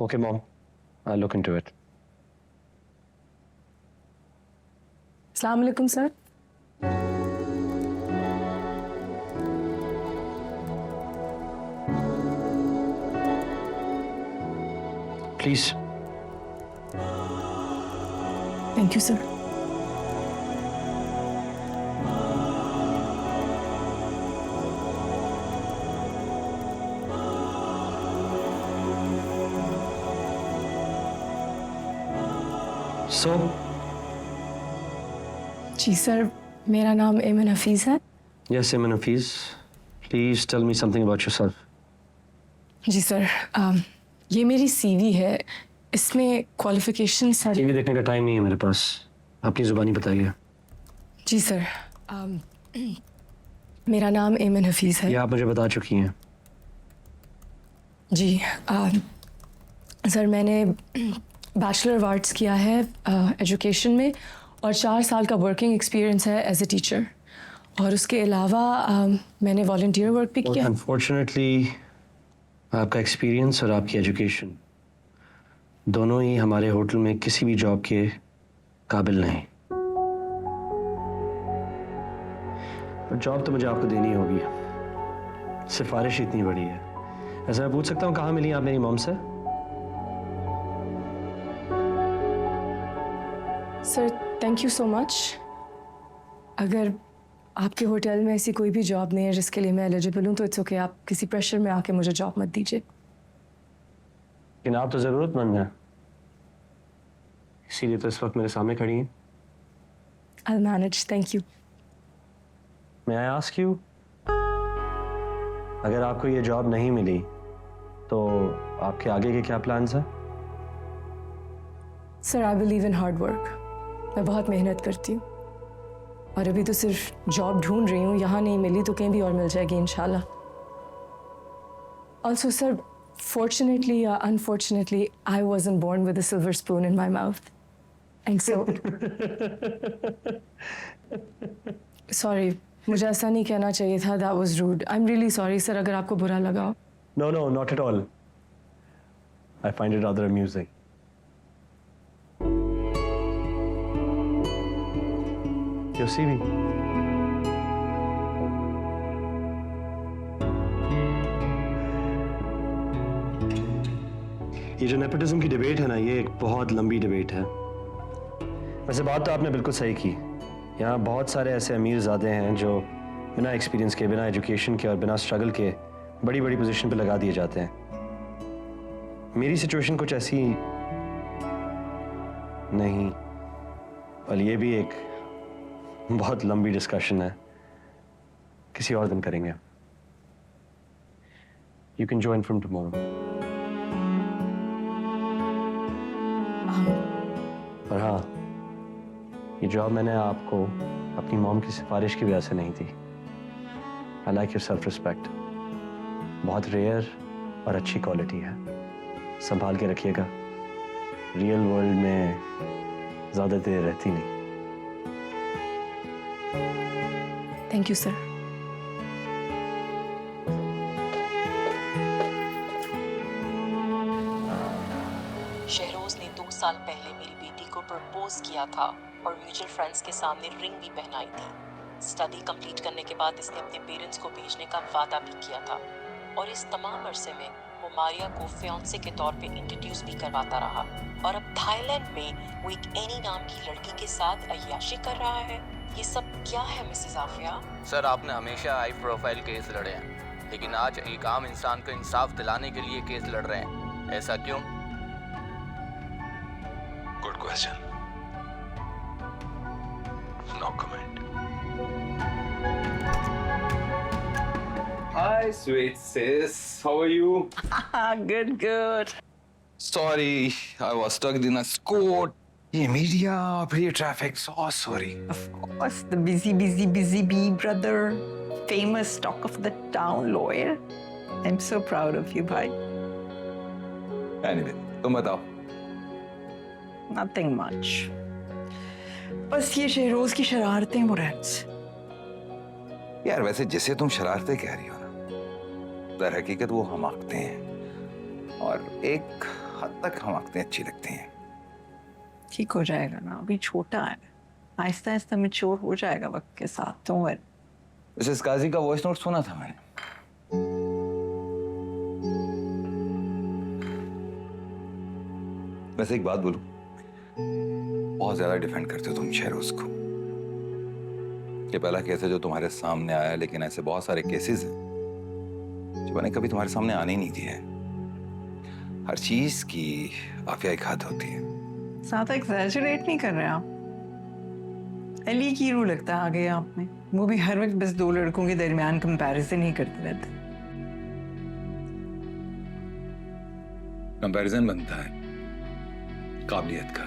Okay, Mom. I'll look into it. अस्सलाम वालेकुम sir. Please. Thank you sir. So, जी sir, मेरा नाम एमन हफीज़ है। yes, Iman Hafiz. Please tell me something about yourself. जी सर, ये मेरी सीवी है। इसमें क्वालिफिकेशन सारी। टीवी देखने का टाइम नहीं है मेरे पास। अपनी जुबानी बताइए। जी सर, मेरा नाम एमन हफीज़ है। ये आप मुझे बता चुकी हैं। जी सर, मैंने बैचलर ऑफ आर्ट्स किया है एजुकेशन में और 4 साल का वर्किंग एक्सपीरियंस है एज ए टीचर। और उसके अलावा मैंने वॉलंटियर वर्क भी किया। अनफॉर्चुनेटली आपका एक्सपीरियंस और आपकी एजुकेशन दोनों ही हमारे होटल में किसी भी जॉब के काबिल नहीं। पर जॉब तो मुझे आपको देनी होगी। सिफारिश इतनी बड़ी है। ऐसा मैं पूछ सकता हूँ कहाँ मिली आप मेरी मॉम से? Sir thank you so much. अगर आपके होटल में ऐसी कोई भी जॉब नहीं है जिसके लिए मैं एलिजिबल हूँ तो इट्स ओके। आप किसी प्रेशर में आके मुझे जॉब मत दीजिए। लेकिन आप तो ज़रूरतमंद हैं, इसीलिए तो इस वक्त मेरे सामने खड़ी हैं। I'll manage, thank you. May I ask you, अगर आपको ये जॉब नहीं मिली तो आपके आगे के क्या प्लान्स हैं? Sir I believe in hard work. मैं बहुत मेहनत करती हूँ और अभी तो सिर्फ जॉब ढूंढ रही हूँ। यहाँ नहीं मिली तो कहीं भी और मिल जाएगी इंशाल्लाह। Also sir, fortunately or unfortunately, I wasn't born with a silver spoon in my mouth. And so, sorry, मुझे ऐसा नहीं कहना चाहिए था. That was rude. I'm really sorry, sir, अगर आपको बुरा लगा हो. No, no, not at all. I find it rather amusing. Your CV. ये जो नेपोटिज्म की डिबेट है ना, ये एक बहुत लंबी डिबेट है। वैसे बात तो आपने बिल्कुल सही की। यहाँ बहुत सारे ऐसे अमीरज़ादे हैं जो बिना एक्सपीरियंस के, बिना एजुकेशन के और बिना स्ट्रगल के बड़ी बड़ी पोजीशन पे लगा दिए जाते हैं। मेरी सिचुएशन कुछ ऐसी नहीं, और ये भी एक बहुत लंबी डिस्कशन है, किसी और दिन करेंगे। You can join from tomorrow. और हाँ, ये जॉब मैंने आपको अपनी मॉम की सिफारिश की वजह से नहीं दी। I like your self-respect. बहुत रेयर और अच्छी क्वालिटी है, संभाल के रखिएगा। रियल वर्ल्ड में ज़्यादा देर रहती नहीं। Thank you, sir. शहरोज ने 2 साल पहले मेरी बेटी को प्रपोज किया था और म्यूचुअल फ्रेंड्स के सामने रिंग भी पहनाई थी। स्टडी कंप्लीट करने के बाद इसने अपने पेरेंट्स को भेजने का वादा भी किया था और इस तमाम अरसे में वो मारिया को फियांसे के तौर पे इंट्रोड्यूस भी करवाता रहा। और अब थाईलैंड में वो एक एनी नाम की लड़की के साथ अय्याशी कर रहा है। ये सब क्या है मिसेस आफिया? सर, आपने हमेशा हाई प्रोफाइल केस लड़े हैं, लेकिन आज एक आम इंसान को इंसाफ दिलाने के लिए केस लड़ रहे हैं। ऐसा क्यों? Good question. No comment. Hi, sweet sis. How are you? Good, good. Sorry, I was stuck in a court. ये मीडिया फिर ये traffic, so sorry. Of course, the busy bee brother, famous talk of the town lawyer. I'm so proud of you, bhai. Anyway, तुम बताओ. Nothing much. बस ये शहरोज की शरारतें मुरैन्स। यार वैसे जिसे तुम शरारतें कह रही हो ना, दर हकीकत वो हमाकते हैं और एक हद तक हम आंखें अच्छी लगती हैं। ठीक हो जाएगा ना, अभी छोटा है, आहिस्ता आहिस्ता मैच्योर हो जाएगा वक्त के साथ। तुम वैसे इस काजी का वॉइस नोट सुना था मैंने। वैसे एक बात बोलूं, बहुत ज्यादा डिफेंड करते हो तुम शहरोज को। ये पहला केस है जो तुम्हारे सामने आया, लेकिन ऐसे बहुत सारे केसेस हैं जो मैंने कभी तुम्हारे सामने आने ही नहीं दिए हैं। हर चीज की आफिया एक हद होती है। ज्यादा एग्जैजरेट नहीं कर रहे आप। अली की रूह लगता है आ गए आप में, वो भी हर वक्त बस दो लड़कों के दरमियान कंपैरिजन ही करते रहते। कंपैरिजन बनता है काबिलियत का,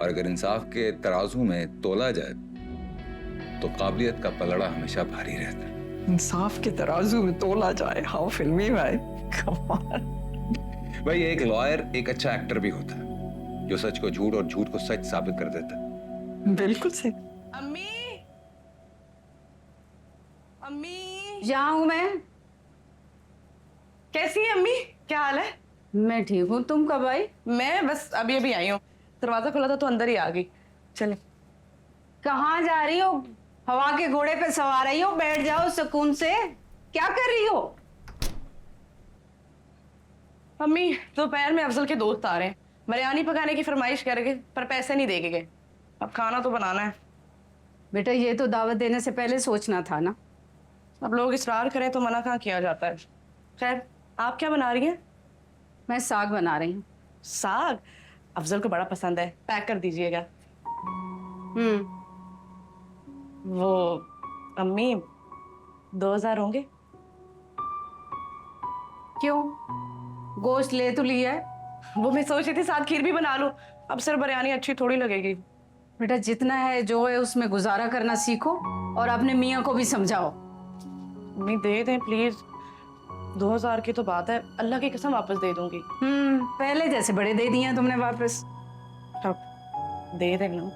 और अगर इंसाफ के तराजू में तोला जाए तो काबिलियत का पलड़ा हमेशा भारी रहता है। इंसाफ के तराजू में तोला जाए, हाउ फिल्मी भाई, कमाल। भाई एक लॉयर एक अच्छा एक्टर भी होता है जो सच को झूठ और झूठ को सच साबित कर देता है। बिल्कुल सही। अम्मी, अम्मी, यहाँ हूँ मैं। कैसी है अम्मी? क्या हाल है? मैं ठीक हूँ, तुम कब आई? मैं बस अभी अभी आई हूँ, दरवाजा खुला था तो अंदर ही आ गई। चले। कहाँ जा रही हो? हवा के घोड़े पे सवार रही हो? बैठ जाओ सुकून से। क्या कर रही हो? अम्मी, दोपहर में अफजल के दोस्त आ रहे हैं, बिरयानी पकाने की फरमाइश कर गए, पर पैसे नहीं दे के गए। अब खाना तो बनाना है। बेटा ये तो दावत देने से पहले सोचना था ना। अब लोग इसरार करें तो मना कहाँ किया जाता है। खैर, आप क्या बना रही हैं? मैं साग बना रही हूँ। साग? अफजल को बड़ा पसंद है, पैक कर दीजिएगा। वो अम्मी, 2000 होंगे? क्यों? गोश्त ले तो लिया है। वो मैं सोच रही थी साथ खीर भी बना लूं, अब सिर्फ बिरयानी अच्छी थोड़ी लगेगी। बेटा जितना है जो है उसमें गुजारा करना सीखो, और अपने मियाँ को भी समझाओ। अम्मी दे दें प्लीज, 2000 की तो बात है, अल्लाह की कसम वापस दे दूंगी। पहले जैसे बड़े दे दिए तुमने वापस। अब दे दें ना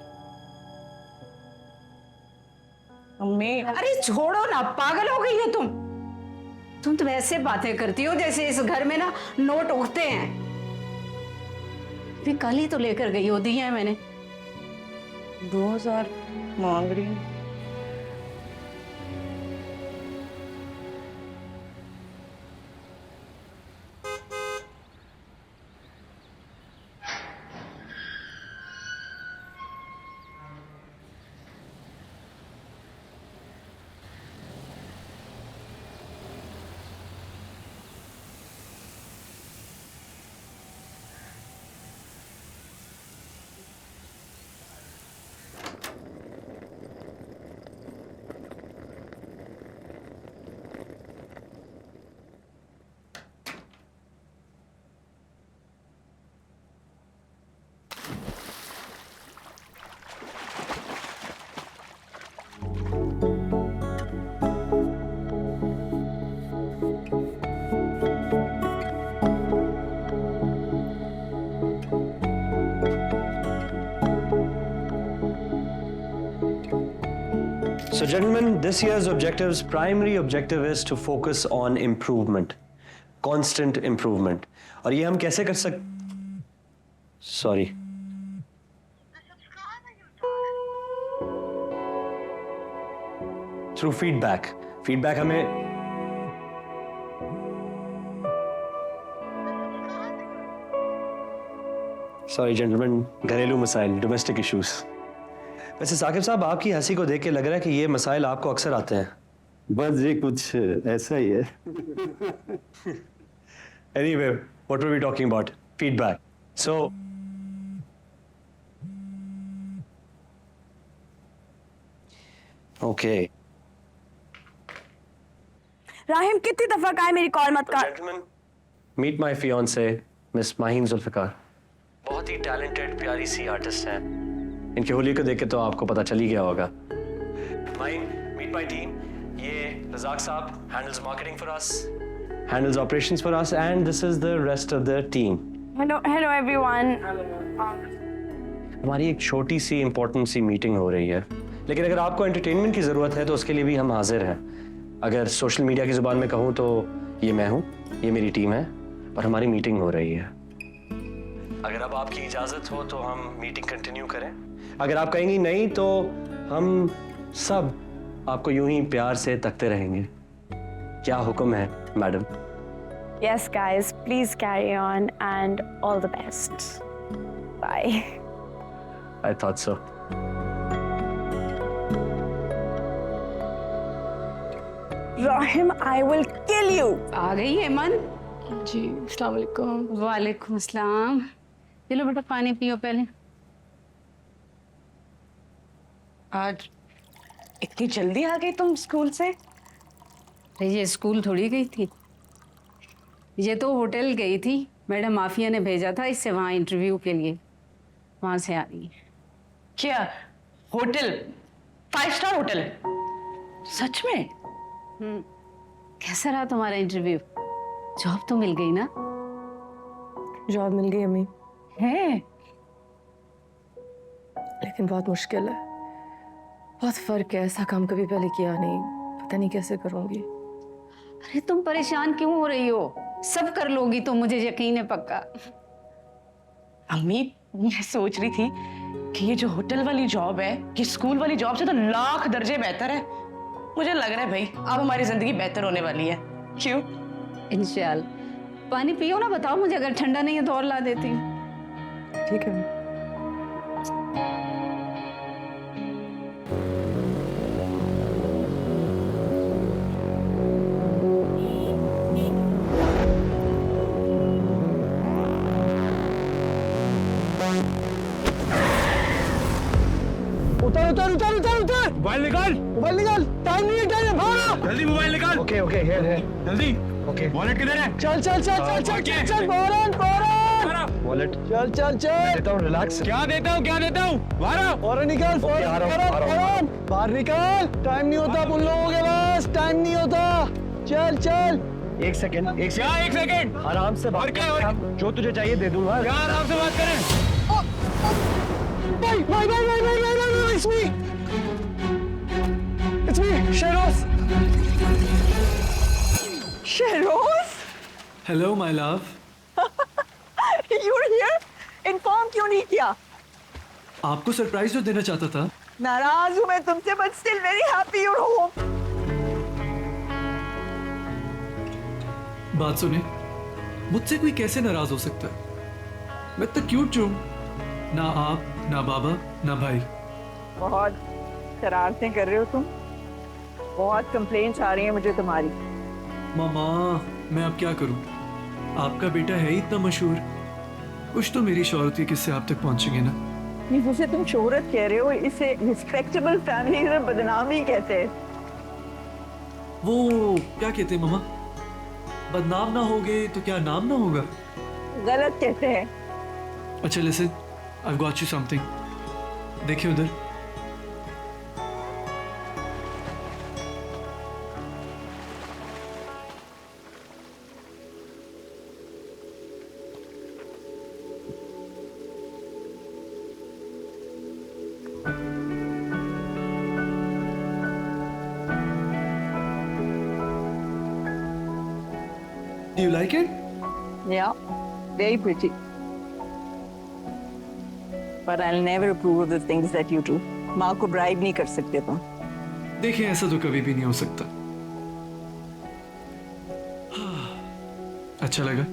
अम्मी। अरे छोड़ो ना, पागल हो गई हो तुम तो वैसे बातें करती हो जैसे इस घर में ना नोट उठते हैं। भी कल ही तो लेकर गई हो, दिए हैं मैंने। 2000 मांग रही हूँ। So gentlemen, this year's objective's primary objective is to focus on improvement, constant improvement. और ये हम कैसे कर Sorry. Through feedback. Feedback हमें Sorry gentlemen, घरेलू मसाइल, domestic issues. वैसे साकिब साहब, आपकी हंसी को देख के लग रहा है कि ये मसाइल आपको अक्सर आते हैं। बस ये कुछ ऐसा ही है। Anyway, what were we talking about? Feedback. So, okay. Rahim कितनी दफा कहा है मेरी कॉल मत कर। Gentlemen, meet my fiancée, Miss Maheen Zulfikar. बहुत ही टैलेंटेड प्यारी सी आर्टिस्ट हैं। इनके होली को देख के तो आपको पता चल ही गया होगा। Maheen, meet my team. ये रज़ाक साहब handles marketing for us, handles operations for us, and this is the rest of the team. Hello everyone. हमारी एक छोटी सी इंपॉर्टेंट सी मीटिंग हो रही है, लेकिन अगर आपको एंटरटेनमेंट की ज़रूरत है तो उसके लिए भी हम हाजिर हैं। अगर सोशल मीडिया की ज़ुबान में कहूँ तो ये मैं हूँ, ये मेरी टीम है, और हमारी मीटिंग हो रही है। अगर अब आपकी इजाजत हो तो हम मीटिंग कंटिन्यू करें। अगर आप कहेंगी नहीं तो हम सब आपको यूं ही प्यार से तकते रहेंगे। क्या हुक्म है madam? Yes, guys, please carry on and all the best. Bye. I thought so. Rahim, I will kill you. आ गई हेमन? जी अस्सलाम वालेकुम। वालेकुम अस्सलाम। चलो बेटा पानी पियो पहले। आज इतनी जल्दी आ गई तुम स्कूल से? अरे ये स्कूल थोड़ी गई थी, ये तो होटल गई थी। मैडम माफिया ने भेजा था इससे वहाँ इंटरव्यू के लिए, वहाँ से आ रही है। क्या होटल? 5 star hotel? सच में? कैसा रहा तुम्हारा इंटरव्यू? जॉब तो मिल गई ना? जॉब मिल गई अम्मी, है? लेकिन बहुत मुश्किल है, बहुत फर्क है। ऐसा काम कभी पहले किया नहीं, पता नहीं कैसे करूँगी। अरे तुम परेशान क्यों हो रही हो? सब कर लोगी तो, मुझे यकीन है पक्का। अम्मी मैं सोच रही थी कि ये जो होटल वाली जॉब है ये स्कूल वाली जॉब से तो लाख दर्जे बेहतर है। मुझे लग रहा है भाई अब हमारी जिंदगी बेहतर होने वाली है। क्यों? इंशाल्लाह। पानी पियो ना, बताओ मुझे, अगर ठंडा नहीं है तो और ला देती हूँ। ठीक है। उतर उतर उतर उतर उतर। मोबाइल निकाल, मोबाइल निकाल। टाइम नहीं है, टाइम है, भागो जल्दी, मोबाइल निकाल। ओके ओके, है जल्दी। ओके वॉलेट किधर है? चल चल चल चल चल चल चल, फौरन फौरन वॉलेट। चल चल चल, देता हूँ, रिलैक्स। क्या देता हूँ, क्या देता हूँ? बाहर फौरन निकाल, फौरन फौरन बाहर निकाल। टाइम नहीं होता उन लोगों के पास, टाइम नहीं होता। चल चल। एक सेकंड, एक सेकंड, आराम से बात कर। जो तुझे चाहिए दे दूंगा। क्या आराम से बात करें? Bye, it's me. It's me, Shehroz. Shehroz? Hello, my love. You're here? Inform क्यों नहीं किया? आपको सरप्राइज तो देना चाहता था। नाराज हूँ मैं तुमसे, but still very happy you're home. बात सुने, मुझसे कोई कैसे नाराज हो सकता है? मैं तो क्यूट हूँ, ना आप, ना बाबा, ना भाई। बहुत शरारतें कर रहे हो तुम, बहुत कंप्लेंट्स आ रही हैं मुझे तुम्हारी। मामा मैं अब क्या करूँ? आपका बेटा है ही इतना मशहूर, कुछ तो मेरी शोहरत की किससे आप तक पहुँचेंगे ना। ये जिसे तुम शोहरत कह रहे हो, इसे रिस्पेक्टेबल फैमिली में बदनामी कहते हैं। वो क्या कहते हैं मामा? बदनाम ना होगे तो क्या नाम ना होगा? गलत कहते हैं। अच्छा listen, I've got you something. देखिए उधर। Do you like it? Yeah, very pretty. But I'll never approve of the things that you do. माँ को ब्राइब नहीं कर सकते तुम। देखिए ऐसा तो कभी भी नहीं हो सकता। अच्छा लगा?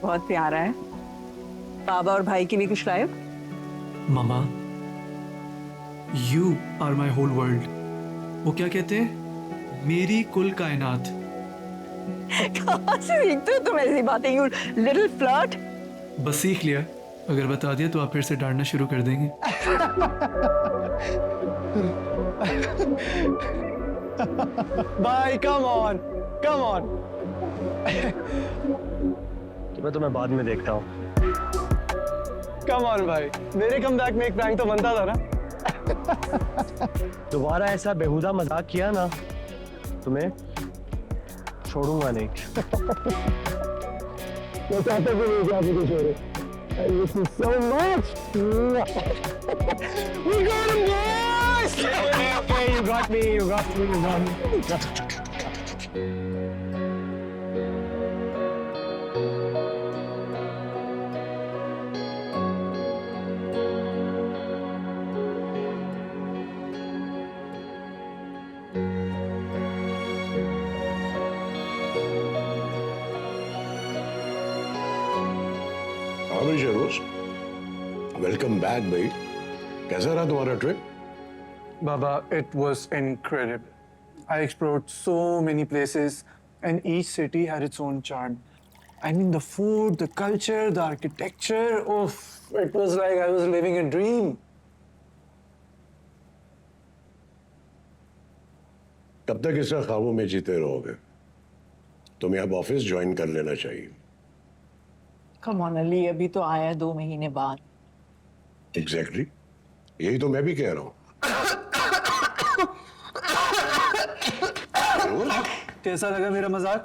बहुत प्यारा है। बाबा और भाई के भी कुछ लाए? मामा, you are my whole world. वो क्या कहते हैं? मेरी कुल कायनात। कहाँ से सीखते हो तुम ऐसी बातें? You little flirt. बस सीख लिया, अगर बता दिया तो आप फिर से डांटना शुरू कर देंगे। Bye, come on, come on. मैं तुम्हें बाद में देखता हूँ। कम ऑन भाई, मेरे कमबैक में एक प्रैंक तो बनता था ना। दोबारा ऐसा बेहुदा मजाक किया ना, तुम्हें छोड़ूंगा नहीं। मैं चाहता भी नहीं कि आप मुझे छोड़े। I miss you so much. We got him, boys! Okay, you got me, you got me, you got me. Welcome back भाई। कैसा रहा तुम्हारा trip? Baba, it was incredible. I explored so many places and each city had its own charm. I mean, the food, the culture, the architecture, oh, it was like I was living a dream. कब तक इस ख्वाबों में जीते रहोगे? तुम्हें अब office join कर लेना चाहिए। कम ऑन अली, अभी तो आया 2 महीने बाद। एग्जैक्टली, यही तो मैं भी कह रहा हूँ। कैसा लगा मेरा मजाक?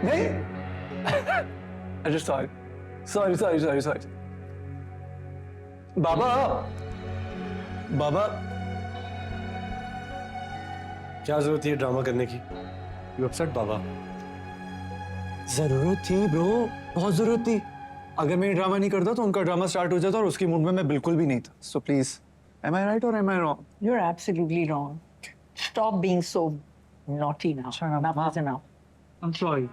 नहीं? I just sorry. Sorry. बाबा क्या जरूरत है ड्रामा करने की? यू अपसेट बाबा? जरूरत थी ब्रो, बहुत जरूरत थी। अगर मैं ड्रामा नहीं करता तो उनका ड्रामा स्टार्ट हो जाता और उसकी मूड में मैं बिल्कुल भी नहीं था। So please, am I right or am I wrong? You're absolutely wrong. Stop being so naughty now. Shut up, Enough is enough. I'm sorry.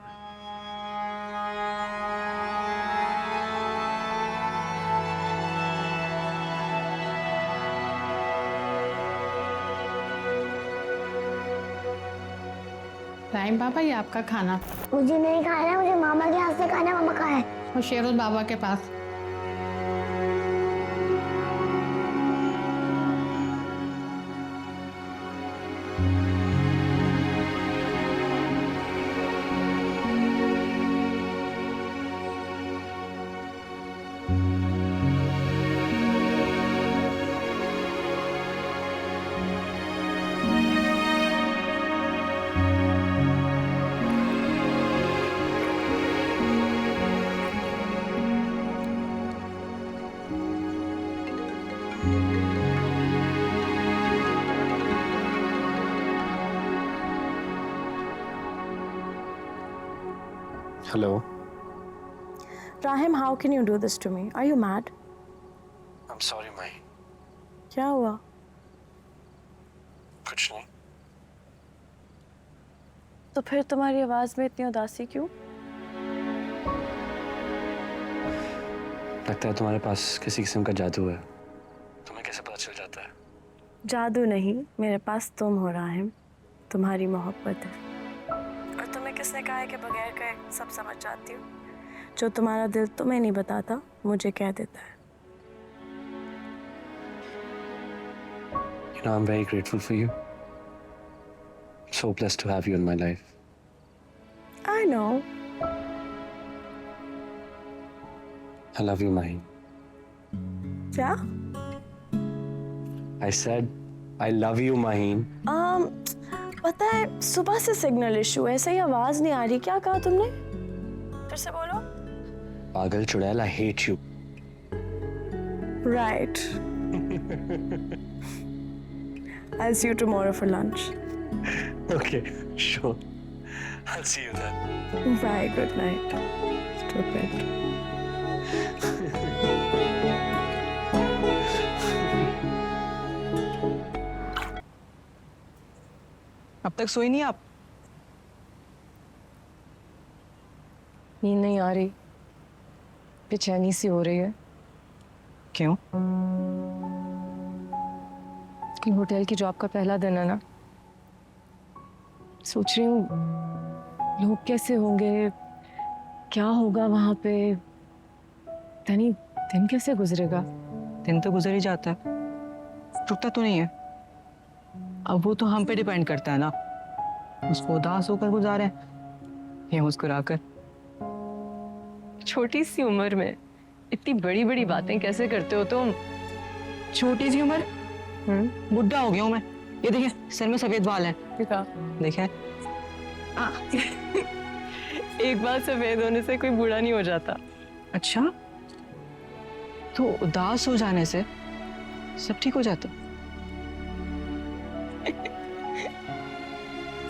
राइम बाबा, ये आपका खाना। मुझे नहीं खाना, मुझे मामा के हाथ से खाना, मामा का है। और शेरोज बाबा के पास। Hello. Rahim, how can you do this to me? Are you mad? I'm sorry, Mai. क्या हुआ? कुछ नहीं। तो फिर तुम्हारी आवाज में इतनी उदासी क्यों? लगता है तुम्हारे पास किसी किस्म का जादू है। तुम्हें कैसे पता चल जाता है? जादू नहीं, मेरे पास तुम हो राहिम, तुम्हारी मोहब्बत है। और तुम्हें किसने कहा है कि बगैर कहे सब समझ जाती हो? जो तुम्हारा दिल तुम्हें नहीं बताता, मुझे कह देता है। You know, I'm very grateful for you. So blessed to have you in my life. I know. I love you, Mahi. क्या? I said, I love you, Maheen. पता है सुबह से सिग्नल इशू है, सही आवाज नहीं आ रही। क्या कहा तुमने? फिर से बोलो। पागल चुड़ैल, I hate you. Right. I'll see you tomorrow for lunch. Okay, sure. I'll see you then. Bye, good night. Stupid. अब तक सोई नहीं आप? नींद नहीं आ रही, बेचैनी सी हो रही है। क्यों? कि होटल की जॉब का पहला दिन है ना, सोच रही हूँ लोग कैसे होंगे, क्या होगा वहां पे, तनी दिन कैसे गुजरेगा। दिन तो गुजर ही जाता है, रुकता तो नहीं है। अब वो तो हम पे डिपेंड करता है ना, उसको उदास होकर गुजारे या मुस्कुराकर। छोटी सी उम्र में इतनी बड़ी बड़ी बातें कैसे करते हो तुम? छोटी सी उम्र? बुढ़ा हो गया हूँ मैं। ये देखिए सर में सफेद बाल हैं। देखे? एक बार सफेद होने से कोई बूढ़ा नहीं हो जाता। अच्छा, तो उदास हो जाने से सब ठीक हो जाता?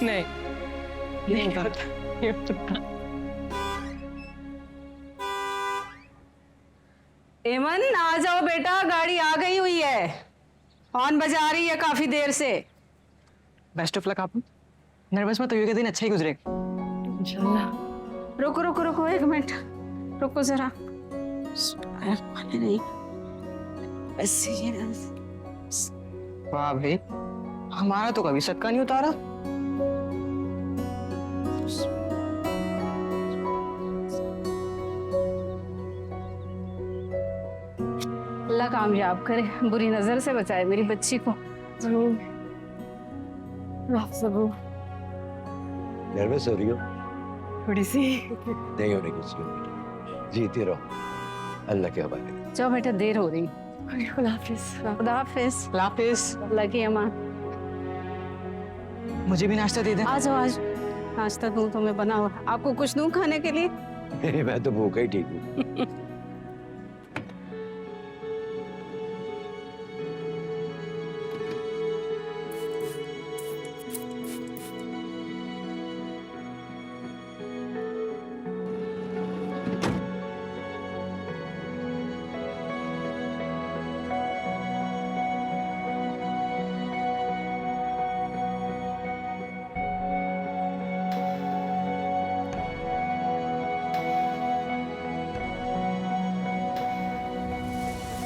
नहीं, नहीं होता। एमन, आ जाओ बेटा, गाड़ी आ गई हुई है। हॉर्न बजा रही है काफी देर से। Best of luck. आप नर्वस मत होइएगा, दिन अच्छा ही गुजरेगा। इंशाल्लाह। रुको रुको रुको, एक मिनट रुको जरा। नहीं, वाह भाई, हमारा तो कभी सदका नहीं उतारा। अल्लाह कामयाब करे, बुरी नजर से बचाए मेरी बच्ची को। जरूर। नर्वस हो रही हो? थोड़ी सी। नहीं होने की जरूरत, जीती रहो, अल्लाह के हवाले। जाओ बेटा, देर हो रही। खुदा हाफिज। खुदा हाफिज। लापिस, अल्लाह की अमान। मुझे भी नाश्ता दे दे। आ जाओ आज, नाश्ता दूं तुम्हें बना हुआ। आपको कुछ दूं खाने के लिए? मैं तो भूखा ही ठीक हूँ।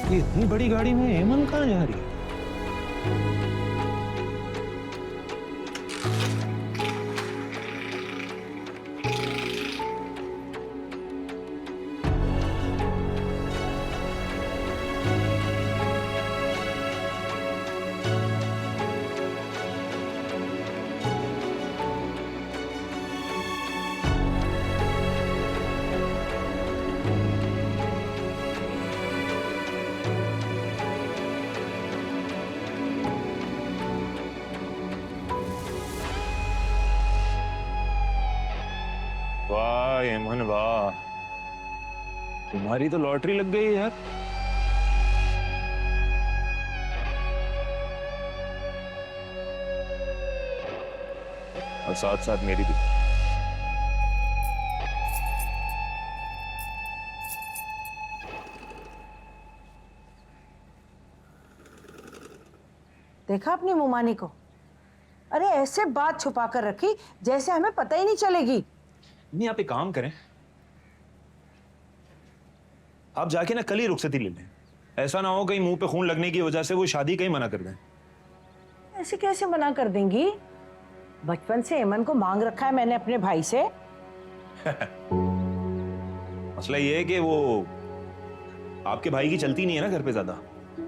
ये इतनी बड़ी गाड़ी में एमन कहाँ जा रही है? वाह एमन वाह, तुम्हारी तो लॉटरी लग गई यार। और साथ साथ मेरी भी। देखा अपनी मुमानी को? अरे ऐसे बात छुपा कर रखी जैसे हमें पता ही नहीं चलेगी। नहीं, आप एक काम करें, आप जाके ना कल ही रुखसती ले लें। ऐसा ना हो कहीं मुंह पे खून लगने की वजह से वो शादी कहीं मना कर दें। ऐसे कैसे मना कर देंगी? बचपन से एमन को मांग रखा है मैंने अपने भाई से। मसला ये है कि वो आपके भाई की चलती नहीं है ना घर पे ज्यादा।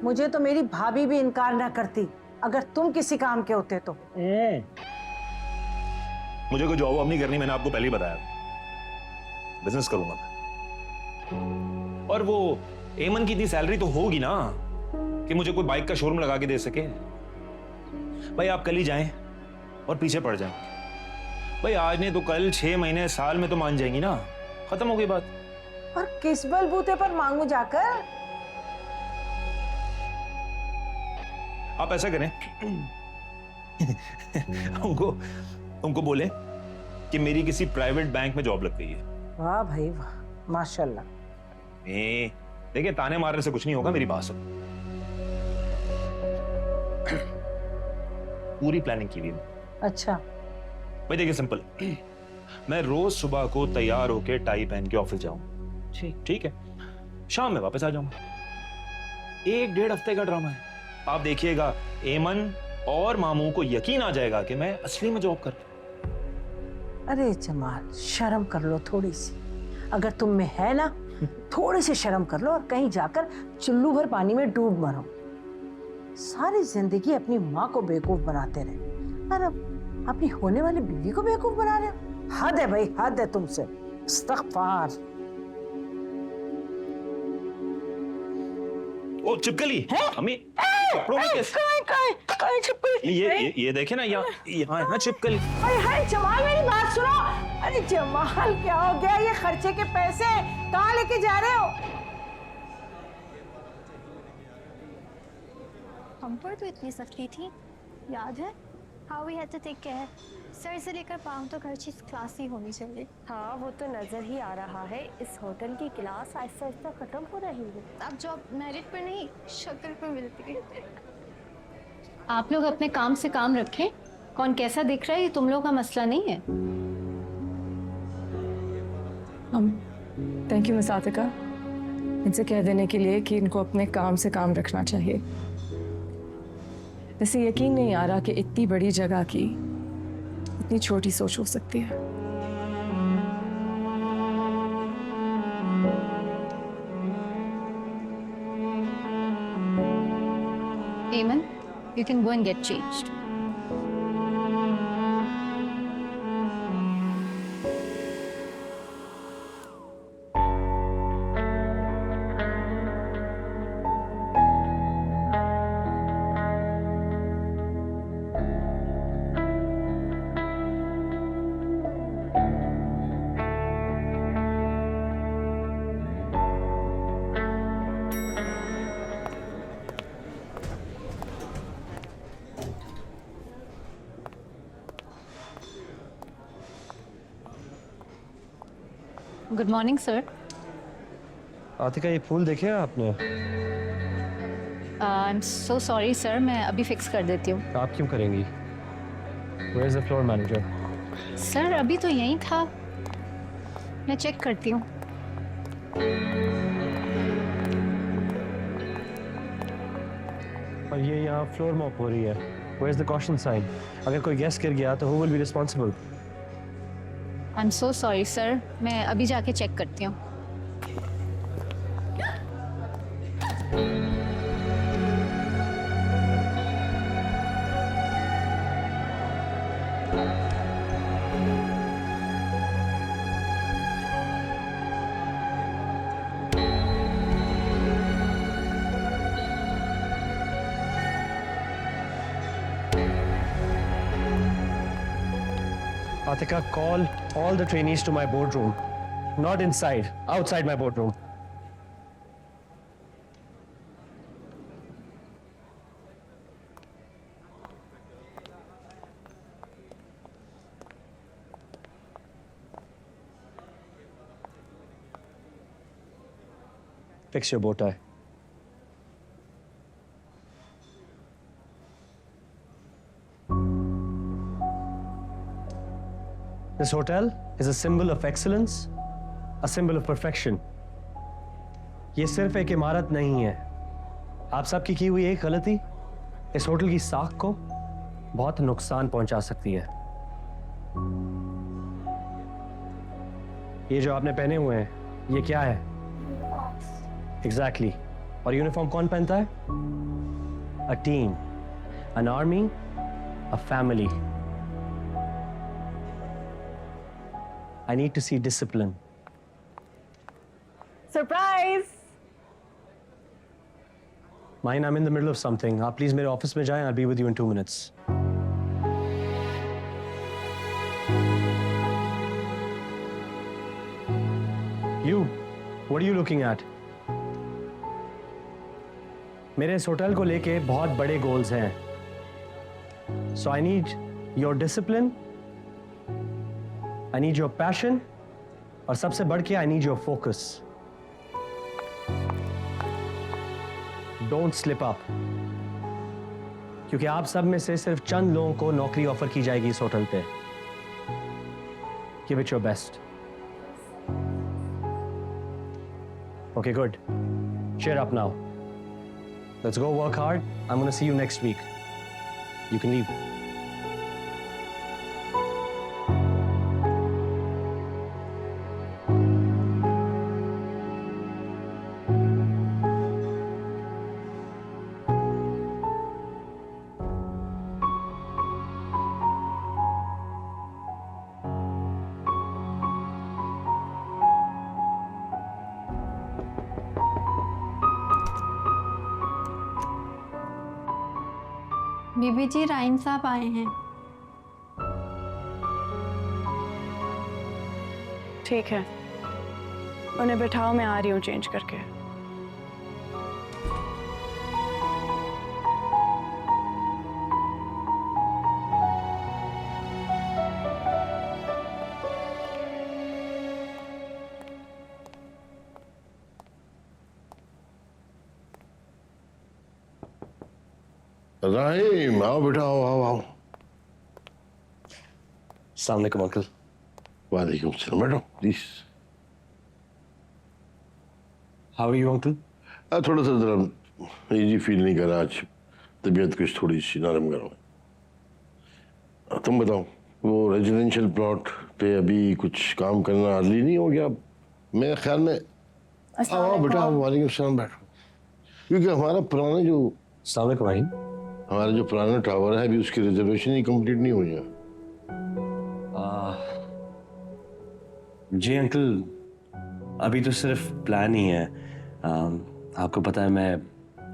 मुझे तो मेरी भाभी भी इनकार ना करती अगर तुम किसी काम के होते तो। मुझे कोई जॉब वॉब नहीं करनी, मैंने आपको पहले ही बताया। बिजनेस करूंगा मैं। और वो एमन की इतनी सैलरी तो होगी ना कि मुझे कोई बाइक का शोरूम लगा के दे सके। भाई आप कल ही जाएं और पीछे पड़ जाएं। भाई आज नहीं तो कल, 6 महीने साल में तो मान जाएंगी ना, खत्म हो गई बात। और किस बलबूते पर मांगू जाकर? आप ऐसा करें, उनको बोले कि मेरी किसी प्राइवेट बैंक में जॉब लग गई है। वाह भाई वाह, माशाल्लाह। देखिए, ताने मारने से कुछ नहीं होगा, मेरी बात सुन। पूरी प्लानिंग की हुई है। अच्छा भाई देखिए, सिंपल, मैं रोज सुबह को तैयार होके टाई पहन के ऑफिस जाऊं, ठीक है, शाम में वापस आ जाऊंगा। 1-1.5 हफ्ते का ड्रामा है। आप देखिएगा, एमन और मामू को यकीन आ जाएगा कि मैं असली में जॉब कर रहा हूं। अरे जमाल, शर्म कर लो थोड़ी सी। अगर तुम में है ना, थोड़ी सी शर्म कर लो और कहीं जाकर चुल्लू भर पानी में डूब मरो। सारी जिंदगी अपनी माँ को बेवकूफ बनाते रहे और अब अपनी होने वाली बीवी को बेवकूफ बना रहे हो। हद है भाई, हद है तुमसे। इस्तग़फ़ार। ओ चिपकली अम्मी, कपड़ों में कैसे? कहीं छिपकली? ये देखे ना, यहाँ है ना छिपकली। अरे हाय जमाल, मेरी बात सुनो। अरे जमाल, क्या हो गया? ये खर्चे के पैसे कहाँ लेके जा रहे हो? हम पर तो इतनी सख्ती थी, याद है? How we had to take care. Sir से लेकर पाँव तक हर चीज़ क्लास ही होनी चाहिए। हाँ, वो तो नजर ही आ रहा है। इस होटल की क्लास आहिस्ता आहिस्ता खत्म हो रही है। अब जॉब मेरिट पर नहीं, शक्ल पर मिलती है। आप लोग अपने काम से काम रखें। कौन कैसा दिख रहा है ये तुम लोग का मसला नहीं है। थैंक यू मिस आतिका, इनसे कह देने के लिए कि इनको अपने काम से काम रखना चाहिए। वैसे यकीन नहीं आ रहा कि इतनी बड़ी जगह की इतनी छोटी सोच हो सकती है। Eamon, you can go and get changed. Good morning sir. Atika, ये फूल देखे आपने? I am so sorry sir, मैं अभी फिक्स कर देती हूँ। आप क्यों करेंगी? Where is the floor manager? Sir अभी तो यहीं था, मैं चेक करती हूँ। और ये यहाँ फ्लोर मॉप हो रही है। Where is the caution sign? अगर कोई गेस्ट गिर गया तो who will be responsible? I am so sorry sir, मैं अभी जाके चेक करती हूँ। Atika, call all the trainees to my boardroom. Not inside, outside my boardroom. Fix your bow tie. This hotel is a symbol of excellence, a symbol of perfection. ये सिर्फ एक इमारत नहीं है। आप सबकी की हुई एक गलती इस होटल की साख को बहुत नुकसान पहुंचा सकती है। ये जो आपने पहने हुए हैं, ये क्या है? Exactly. और यूनिफॉर्म कौन पहनता है? A team, an army, a family. I need to see discipline. Surprise. Mine, I'm in the middle of something. आप please मेरे ऑफिस में जाएं. I'll be with you in 2 minutes. You, what are you looking at? मेरे इस hotel को लेके बहुत बड़े गोल्स हैं. So I need your discipline. I need your passion. और सबसे बढ़ के I need your focus. Don't slip up. क्योंकि आप सब में से सिर्फ चंद लोगों को नौकरी ऑफर की जाएगी इस होटल पे. Give it your best. Okay, good. Cheer up now. Let's go work hard. I'm going to see you next week. You can leave. बीबी जी, राइन साहब आए हैं। ठीक है, उन्हें बिठाओ, मैं आ रही हूँ चेंज करके। रहीम, आओ बेटा, आओ आओ आओ। अस्सलाम वालेकुम अंकल। वालेकुम सलाम, बैठो please. How are you uncle? थोड़ा सा जरा इजी फील नहीं कर रहा आज, तबीयत कुछ थोड़ी सी नरम गरम है। तुम बताओ, वो रेजिडेंशियल प्लॉट पे अभी कुछ काम करना अर्ली नहीं हो गया? मेरे ख्याल में आओ बेटा, वालेकुम सलाम, बैठो। क्योंकि हमारा पुराना जो हमारा जो पुराना टावर है अभी उसकी रिजर्वेशन ही कंप्लीट नहीं हुई है। जी अंकल, अभी तो सिर्फ प्लान ही है। आपको पता है मैं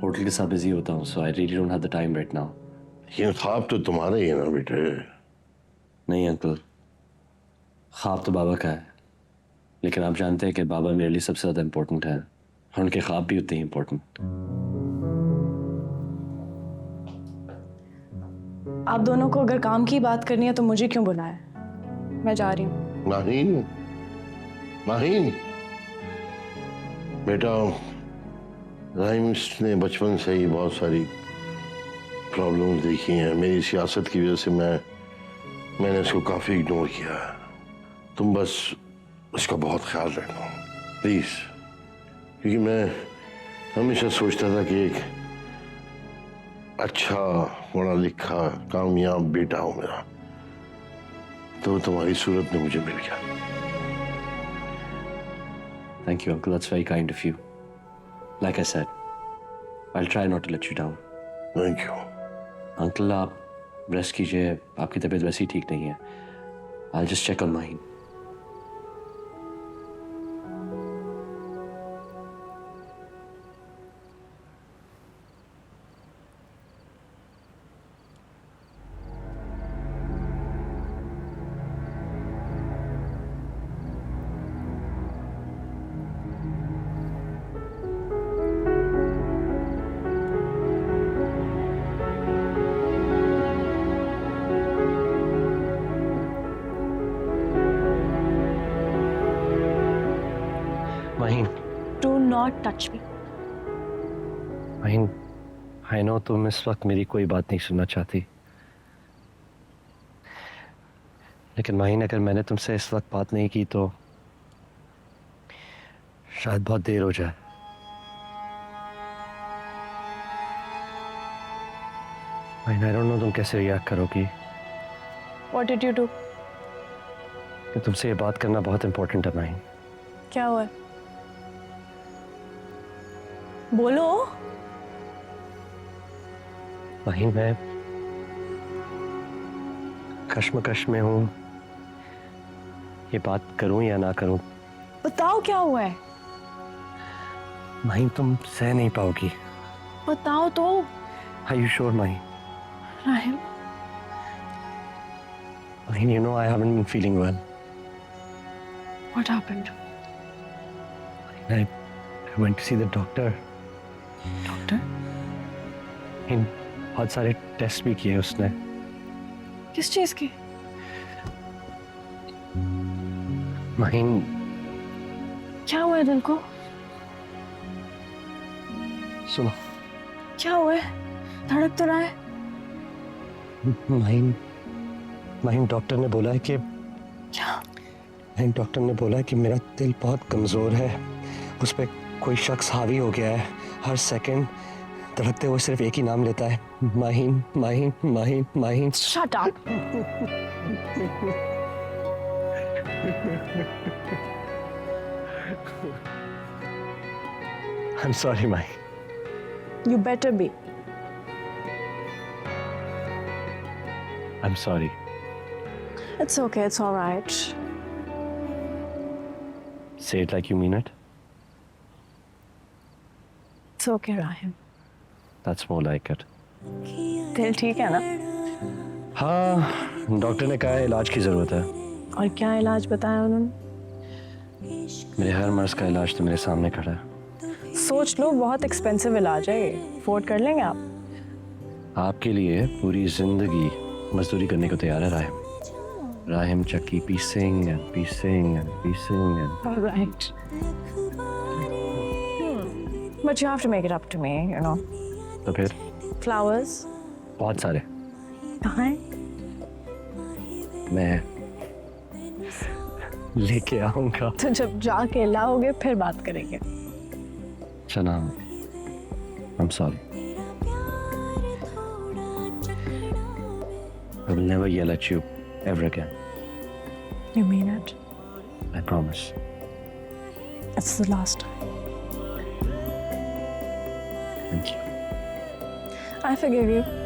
होटल के साथ बिजी होता हूँ, so I really don't have the time right now. लेकिन ख्वाब तो तुम्हारा ही है ना बेटे। नहीं अंकल, ख्वाब तो बाबा का है, लेकिन आप जानते हैं कि बाबा मेरे लिए सबसे ज़्यादा इम्पोर्टेंट है और उनके ख्वाब भी उतने ही इम्पोर्टेंट। आप दोनों को अगर काम की बात करनी है तो मुझे क्यों बुलाया? मैं जा रही हूँ। माहीन, माहीन बेटा, राहिम ने बचपन से ही बहुत सारी प्रॉब्लम्स देखी हैं। मेरी सियासत की वजह से मैंने उसको काफ़ी इग्नोर किया। तुम बस उसका बहुत ख्याल रखना प्लीज़, क्योंकि मैं हमेशा सोचता था कि एक अच्छा पढ़ा लिखा कामयाब बेटा हो मेरा, तो तुम्हारी सूरत में मुझे मिल गया। Thank you uncle, that's very kind of you. Like I said, I'll try not to let you down. Thank you. Uncle आप रेस्ट कीजिए, आपकी तबीयत वैसे ही ठीक नहीं है। I'll just check on mine. Maheen, Do not touch me. Maheen, I know तुम इस वक्त मेरी कोई बात नहीं सुनना चाहती, लेकिन माहीन अगर मैंने तुमसे इस वक्त बात नहीं की तो शायद बहुत देर हो जाए। माहीन, I don't know तुम कैसे रिएक्ट करोगी। What did you do? कि तुमसे ये बात करना बहुत इंपॉर्टेंट है माहीन। क्या हुआ? बोलो। माहीन, मैं कश्मकश में हूँ, ये बात करूं या ना करूं। बताओ क्या हुआ है? माहीन, तुम सह नहीं पाओगी। बताओ तो। Are you sure, Maheen? Rahim. Mahin, you know I haven't been feeling well. What happened? I went to see the doctor. Doctor? इन बहुत सारे टेस्ट भी किए उसने। किस चीज के? माहीन, क्या हुआ है दिल को? सुनो। क्या हुआ है? धड़क तो रहा है। माहीन, डॉक्टर ने बोला है कि क्या? माहीन, डॉक्टर ने बोला है कि मेरा दिल बहुत कमजोर है, उस पर कोई शख्स हावी हो गया है। हर सेकंड धड़कते हुए सिर्फ एक ही नाम लेता है, Maheen, Maheen, Maheen, Maheen. Shut up. I'm sorry, Maheen. You better be. I'm sorry. It's okay. It's all right. Say it like you mean it. It's okay, Rahim. That's more like it. दिल ठीक है ना? हाँ, डॉक्टर ने कहा है इलाज की जरूरत है। और क्या इलाज बताया उन्होंने? मेरे हर मर्ज का इलाज तो मेरे सामने खड़ा है। सोच लो, बहुत एक्सपेंसिव इलाज है ये। अफोर्ड कर लेंगे आप? आपके लिए पूरी जिंदगी मजदूरी करने को तैयार है राहिम। राहिम चक्की पीसिंग एंड पीसिंग एंड पीसिंग and. All right. But you have to make it up to me, you know. तो फिर? Flowers. बहुत सारे। कहाँ हैं? मैं लेके आऊंगा। तो जब जाके लाओगे फिर बात करेंगे। Sana, I'm sorry. I will never yell at you ever again. You mean it? I promise. It's the last time. Thank you. I forgive you.